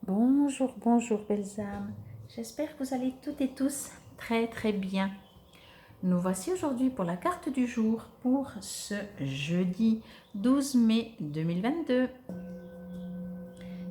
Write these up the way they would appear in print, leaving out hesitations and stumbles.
Bonjour, bonjour belles âmes. J'espère que vous allez toutes et tous très très bien. Nous voici aujourd'hui pour la carte du jour pour ce jeudi 12 mai 2022.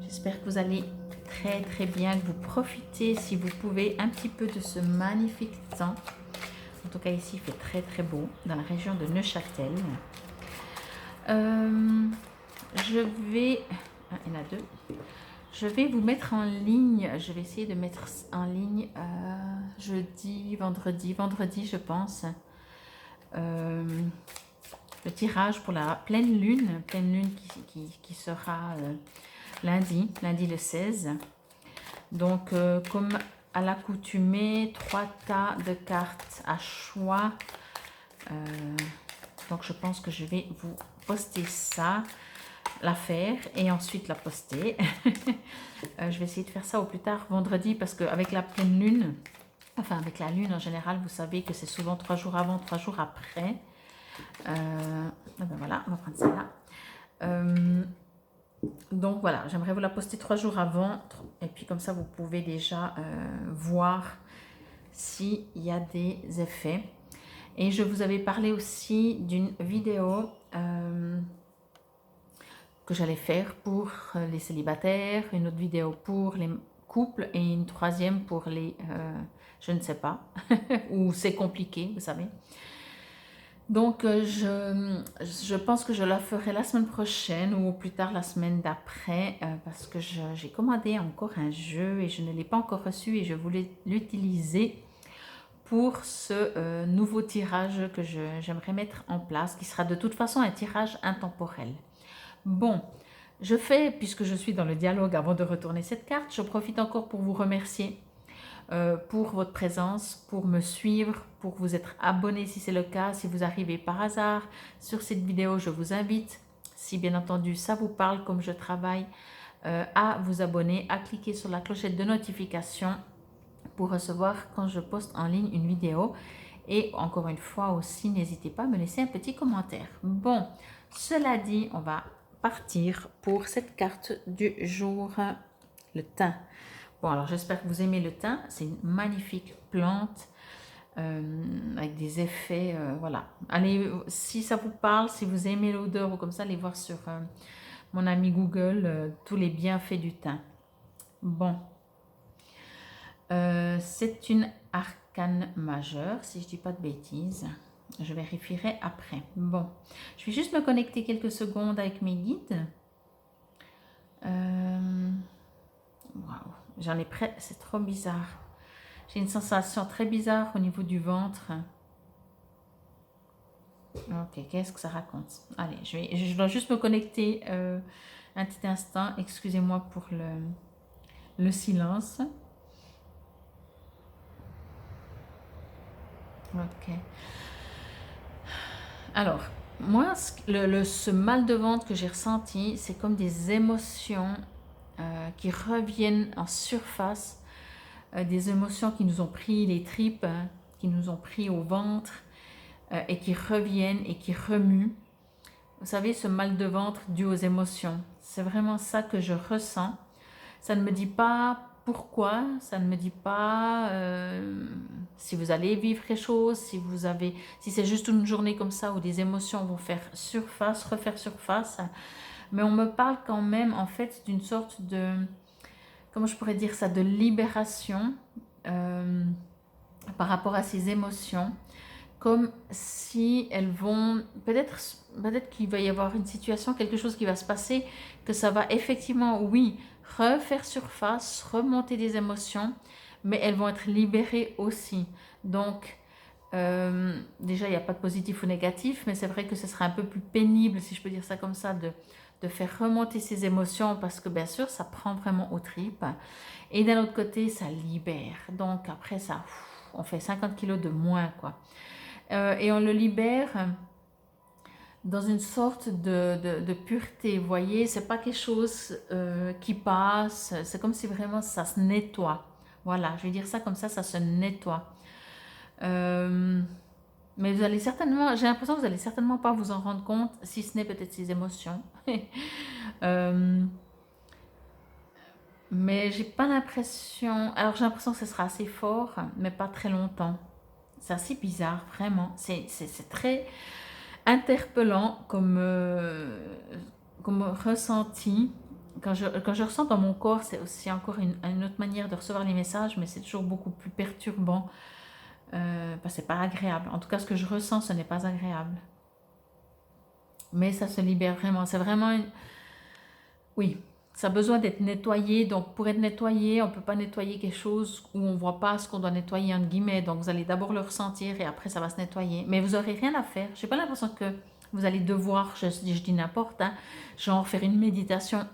J'espère que vous allez très très bien, que vous profitez si vous pouvez un petit peu de ce magnifique temps. En tout cas ici il fait très très beau dans la région de Neuchâtel. Je vais... Ah, il y en a deux. Je vais vous mettre en ligne, je vais essayer de mettre en ligne jeudi, vendredi je pense, le tirage pour la pleine lune qui sera lundi le 16. Donc comme à l'accoutumée, 3 tas de cartes à choix. Donc je pense que je vais vous poster ça, la faire et ensuite la poster. Je vais essayer de faire ça au plus tard vendredi parce qu'avec la pleine lune, enfin avec la lune en général, vous savez que c'est souvent 3 jours avant, 3 jours après. Ben voilà, on va prendre ça là. Donc voilà, j'aimerais vous la poster 3 jours avant et puis comme ça vous pouvez déjà voir s'il y a des effets. Et je vous avais parlé aussi d'une vidéo que j'allais faire pour les célibataires, une autre vidéo pour les couples et une troisième pour les je ne sais pas, ou c'est compliqué, vous savez. Donc je pense que je la ferai la semaine prochaine ou plus tard la semaine d'après parce que j'ai commandé encore un jeu et je ne l'ai pas encore reçu et je voulais l'utiliser pour ce nouveau tirage que j'aimerais mettre en place, qui sera de toute façon un tirage intemporel. Bon, je fais, puisque je suis dans le dialogue avant de retourner cette carte, je profite encore pour vous remercier pour votre présence, pour me suivre, pour vous être abonné si c'est le cas. Si vous arrivez par hasard sur cette vidéo, je vous invite, si bien entendu ça vous parle comme je travaille, à vous abonner, à cliquer sur la clochette de notification pour recevoir quand je poste en ligne une vidéo. Et encore une fois aussi, n'hésitez pas à me laisser un petit commentaire. Bon, cela dit, on va partir pour cette carte du jour, le thym. Bon, alors j'espère que vous aimez le thym. C'est une magnifique plante avec des effets, voilà. Allez, si ça vous parle, si vous aimez l'odeur ou comme ça, allez voir sur mon ami Google tous les bienfaits du thym. Bon, c'est une arcane majeure, si je ne dis pas de bêtises. Je vérifierai après. Bon, je vais juste me connecter quelques secondes avec mes guides. Waouh, j'en ai près, c'est trop bizarre. J'ai une sensation très bizarre au niveau du ventre. Ok, qu'est-ce que ça raconte? Allez, je dois juste me connecter un petit instant. Excusez-moi pour le silence. Ok. Alors, moi, ce mal de ventre que j'ai ressenti, c'est comme des émotions qui reviennent en surface, des émotions qui nous ont pris les tripes, hein, qui nous ont pris au ventre et qui reviennent et qui remuent. Vous savez, ce mal de ventre dû aux émotions, c'est vraiment ça que je ressens. Ça ne me dit pas pourquoi, ça ne me dit pas si vous allez vivre quelque chose, si c'est juste une journée comme ça où des émotions vont faire surface, refaire surface. Mais on me parle quand même en fait d'une sorte de, comment je pourrais dire ça, de libération par rapport à ces émotions. Comme si elles vont, peut-être qu'il va y avoir une situation, quelque chose qui va se passer, que ça va effectivement, oui, refaire surface, remonter des émotions, mais elles vont être libérées aussi. Donc, déjà, il n'y a pas de positif ou négatif, mais c'est vrai que ce sera un peu plus pénible, si je peux dire ça comme ça, de faire remonter ces émotions, parce que bien sûr, ça prend vraiment aux tripes. Et d'un autre côté, ça libère. Donc, après ça, on fait 50 kilos de moins, quoi. Et on le libère dans une sorte de pureté, vous voyez, c'est pas quelque chose qui passe, c'est comme si vraiment ça se nettoie. Voilà, je vais dire ça comme ça se nettoie. Mais vous allez certainement, j'ai l'impression que vous allez certainement pas vous en rendre compte, si ce n'est peut-être ces émotions. Mais j'ai pas l'impression... Alors j'ai l'impression que ce sera assez fort, mais pas très longtemps. C'est assez bizarre, vraiment. C'est très interpellant comme ressenti. Quand je ressens dans mon corps, c'est aussi encore une autre manière de recevoir les messages, mais c'est toujours beaucoup plus perturbant. C'est pas agréable. En tout cas, ce que je ressens, ce n'est pas agréable. Mais ça se libère vraiment. C'est vraiment une... Oui, ça a besoin d'être nettoyé. Donc, pour être nettoyé, on ne peut pas nettoyer quelque chose où on ne voit pas ce qu'on doit nettoyer, entre guillemets. Donc, vous allez d'abord le ressentir et après, ça va se nettoyer. Mais vous n'aurez rien à faire. Je n'ai pas l'impression que vous allez devoir, je dis n'importe, hein, genre faire une méditation,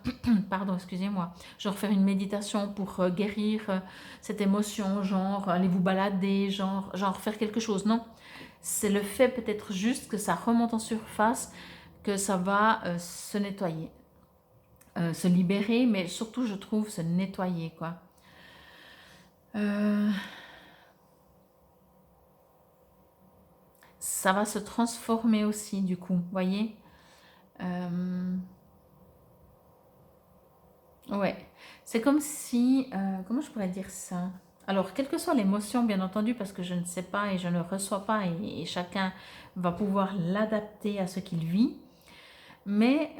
pardon, excusez-moi, genre faire une méditation pour guérir cette émotion, genre aller vous balader, genre faire quelque chose. Non, c'est le fait peut-être juste que ça remonte en surface, que ça va se nettoyer. Se libérer, mais surtout, je trouve, se nettoyer, quoi. Euh, ça va se transformer aussi, du coup, voyez. Ouais, c'est comme si, comment je pourrais dire ça? Alors, quelle que soit l'émotion, bien entendu, parce que je ne sais pas et je ne reçois pas, et chacun va pouvoir l'adapter à ce qu'il vit. Mais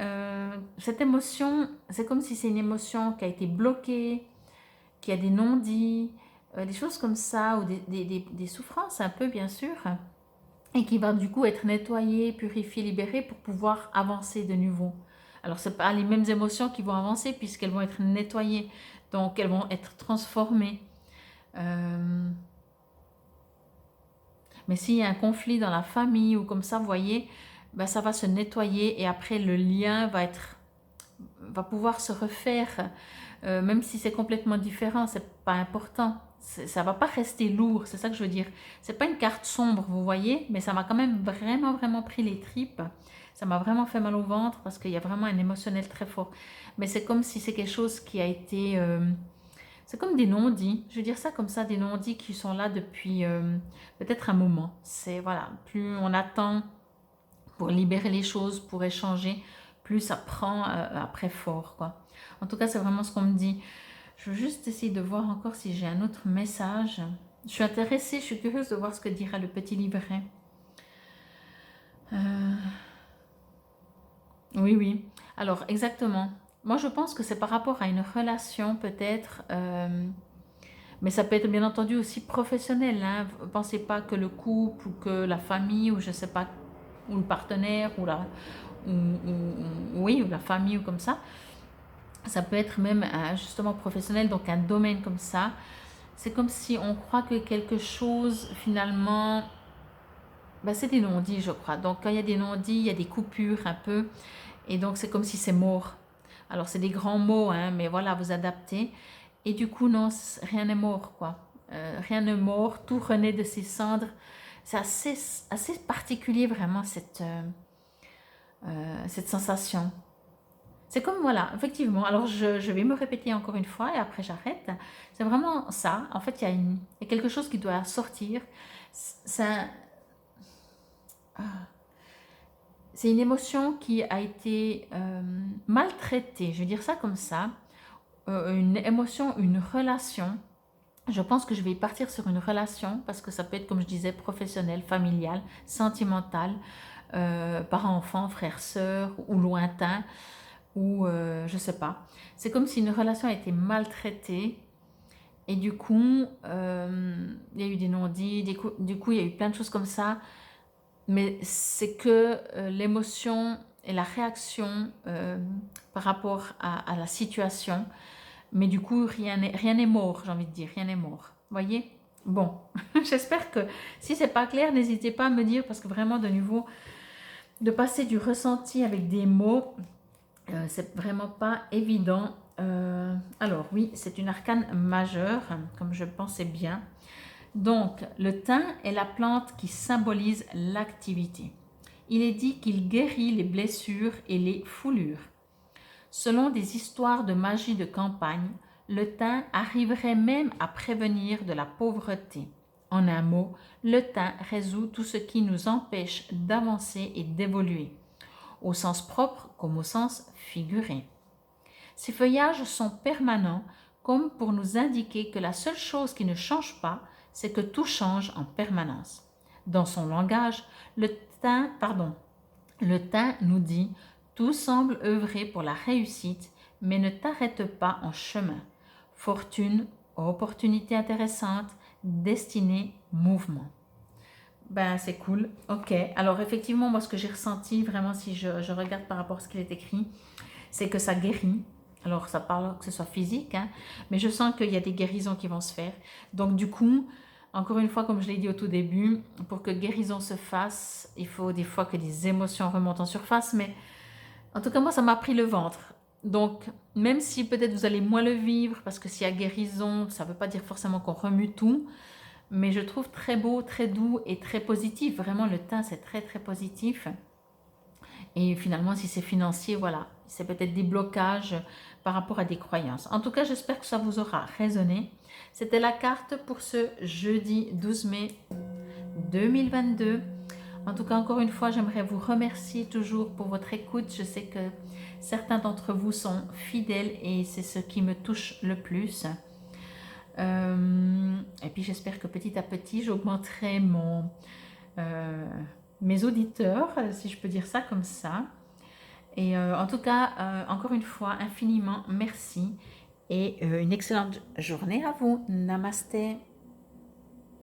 cette émotion, c'est comme si c'est une émotion qui a été bloquée, qui a des non-dits, des choses comme ça, ou des souffrances un peu bien sûr, et qui va du coup être nettoyée, purifiée, libérée pour pouvoir avancer de nouveau. Alors ce n'est pas les mêmes émotions qui vont avancer puisqu'elles vont être nettoyées, donc elles vont être transformées. Euh, Mais s'il y a un conflit dans la famille ou comme ça, vous voyez, ben, ça va se nettoyer et après le lien va pouvoir se refaire. Même si c'est complètement différent, c'est pas important. Ça va pas rester lourd, c'est ça que je veux dire. C'est pas une carte sombre, vous voyez, mais ça m'a quand même vraiment, vraiment pris les tripes. Ça m'a vraiment fait mal au ventre parce qu'il y a vraiment un émotionnel très fort. Mais c'est comme si c'est quelque chose qui a été... c'est comme des non-dits, je veux dire ça comme ça, des non-dits qui sont là depuis peut-être un moment. C'est voilà, plus on attend pour libérer les choses, pour échanger, plus ça prend après fort, quoi. En tout cas, c'est vraiment ce qu'on me dit. Je veux juste essayer de voir encore si j'ai un autre message. Je suis intéressée, je suis curieuse de voir ce que dira le petit livret. Euh, Oui, oui. Alors, exactement. Moi, je pense que c'est par rapport à une relation, peut-être, mais ça peut être bien entendu aussi professionnel. Hein. Pensez pas que le couple ou que la famille ou je sais pas, ou le partenaire oui, ou la famille ou comme ça. Ça peut être même justement professionnel, donc un domaine comme ça. C'est comme si on croit que quelque chose, finalement, ben, c'est des non-dits, je crois. Donc, quand il y a des non-dits, il y a des coupures un peu. Et donc, c'est comme si c'est mort. Alors, c'est des grands mots, hein, mais voilà, vous adaptez. Et du coup, non, rien n'est mort, quoi. Rien n'est mort, tout renaît de ses cendres. C'est assez particulier, vraiment, cette sensation. C'est comme, voilà, effectivement. Alors, je vais me répéter encore une fois et après, j'arrête. C'est vraiment ça. En fait, il y a quelque chose qui doit sortir. C'est c'est une émotion qui a été maltraitée. Je vais dire ça comme ça. Une émotion, une relation. Je pense que je vais partir sur une relation parce que ça peut être, comme je disais, professionnel, familial, sentimental, parent-enfant, frère-sœur ou lointain ou je sais pas. C'est comme si une relation a été maltraitée et du coup, il y a eu des non-dits, du coup, il y a eu plein de choses comme ça. Mais c'est que l'émotion et la réaction par rapport à la situation. Mais du coup, rien n'est mort, j'ai envie de dire, rien n'est mort. Voyez? Bon, j'espère que si c'est pas clair, n'hésitez pas à me dire parce que vraiment de nouveau, de passer du ressenti avec des mots, c'est vraiment pas évident. Alors oui, c'est une arcane majeure, comme je pensais bien. Donc, le thym est la plante qui symbolise l'activité. Il est dit qu'il guérit les blessures et les foulures. Selon des histoires de magie de campagne, le thym arriverait même à prévenir de la pauvreté. En un mot, le thym résout tout ce qui nous empêche d'avancer et d'évoluer, au sens propre comme au sens figuré. Ses feuillages sont permanents, comme pour nous indiquer que la seule chose qui ne change pas, c'est que tout change en permanence. Dans son langage, le teint nous dit « Tout semble œuvrer pour la réussite, mais ne t'arrête pas en chemin. Fortune, opportunité intéressante, destinée, mouvement. » Ben, c'est cool. Ok. Alors, effectivement, moi, ce que j'ai ressenti, vraiment, si je regarde par rapport à ce qu'il est écrit, c'est que ça guérit. Alors, ça parle que ce soit physique, hein, mais je sens qu'il y a des guérisons qui vont se faire. Donc, du coup, encore une fois, comme je l'ai dit au tout début, pour que guérison se fasse, il faut des fois que les émotions remontent en surface, mais en tout cas, moi, ça m'a pris le ventre. Donc, même si peut-être vous allez moins le vivre, parce que s'il y a guérison, ça ne veut pas dire forcément qu'on remue tout, mais je trouve très beau, très doux et très positif. Vraiment, le teint, c'est très, très positif. Et finalement, si c'est financier, voilà, c'est peut-être des blocages par rapport à des croyances. En tout cas, j'espère que ça vous aura résonné. C'était la carte pour ce jeudi 12 mai 2022. En tout cas, encore une fois, j'aimerais vous remercier toujours pour votre écoute. Je sais que certains d'entre vous sont fidèles et c'est ce qui me touche le plus. Et puis, j'espère que petit à petit, j'augmenterai mes auditeurs, si je peux dire ça comme ça. Et en tout cas, encore une fois, infiniment merci et une excellente journée à vous. Namasté.